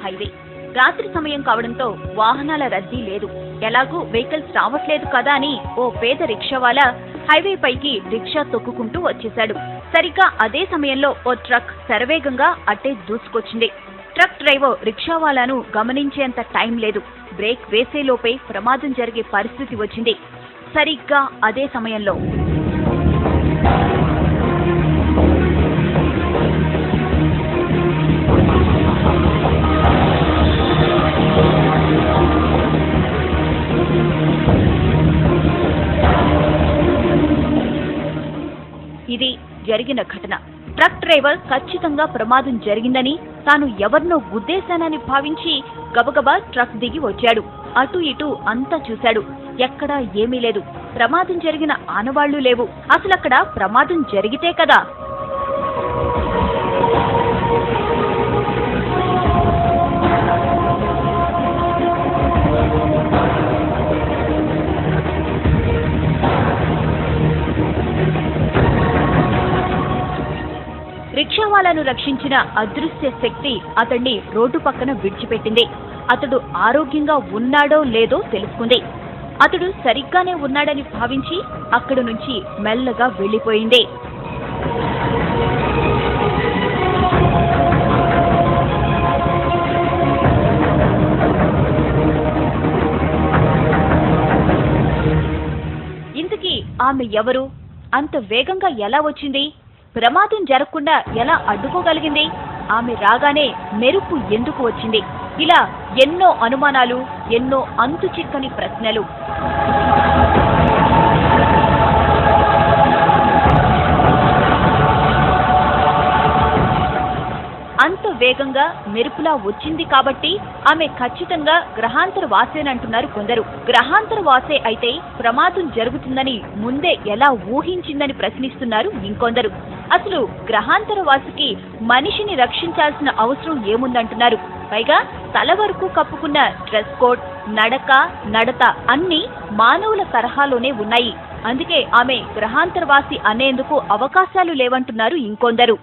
Highway. రాత్రి సమయం కావడంతో వాహనాల రద్దీ లేదు. ఎలాగూ వెహికల్స్ రావట్లేదు కదా అని ఓ పేద రిక్షావాలా హైవే పైకి రిక్షా తొక్కుకుంటూ వచ్చేశాడు. సరిగ్గా అదే సమయంలో ఓ ట్రక్ శరవేగంగా అట్టే దూసుకొచ్చింది. ట్రక్ డ్రైవర్ రిక్షావాలాను గమనించేంత టైం లేదు. బ్రేక్ వేసేలోపే ప్రమాదం జరిగే పరిస్థితి వచ్చింది. సరిగ్గా అదే సమయంలో ఇది జరిగిన ఘటన. ట్రక్ డ్రైవర్ ఖచ్చితంగా ప్రమాదం జరిగిందని, తాను ఎవరినో గుద్దేశానని భావించి గబగబా ట్రక్ దిగి వచ్చాడు. అటు ఇటు అంతా చూశాడు. ఎక్కడా ఏమీ లేదు. ప్రమాదం జరిగిన ఆనవాళ్లు లేవు. అసలక్కడ ప్రమాదం జరిగితే కదా. రిక్షావాలాను రక్షించిన అదృశ్య శక్తి అతన్ని రోడ్డు పక్కన విడిచిపెట్టింది. అతడు ఆరోగ్యంగా ఉన్నాడో లేదో తెలుసుకుంది. అతడు సరిగ్గానే ఉన్నాడని భావించి అక్కడి నుంచి మెల్లగా వెళ్లిపోయింది. ఇంతకీ ఆమె ఎవరు? అంత వేగంగా ఎలా వచ్చింది? ప్రమాదం జరగకుండా ఎలా అడ్డుకోగలిగింది? ఆమె రాగానే మెరుపు ఎందుకు వచ్చింది? ఇలా ఎన్నో అనుమానాలు, ఎన్నో అంతు చిక్కని ప్రశ్నలు. అంత వేగంగా మెరుపులా వచ్చింది కాబట్టి ఆమె ఖచ్చితంగా గ్రహాంతర వాసేనంటున్నారు కొందరు. గ్రహాంతర వాసే అయితే ప్రమాదం జరుగుతుందని ముందే ఎలా ఊహించిందని ప్రశ్నిస్తున్నారు ఇంకొందరు. అసలు గ్రహాంతర వాసికి మనిషిని రక్షించాల్సిన అవసరం ఏముందంటున్నారు. పైగా తల వరకు కప్పుకున్న డ్రెస్ కోడ్, నడక, నడత అన్నీ మానవుల తరహాలోనే ఉన్నాయి. అందుకే ఆమె గ్రహాంతరవాసి అనేందుకు అవకాశాలు లేవంటున్నారు ఇంకొందరు.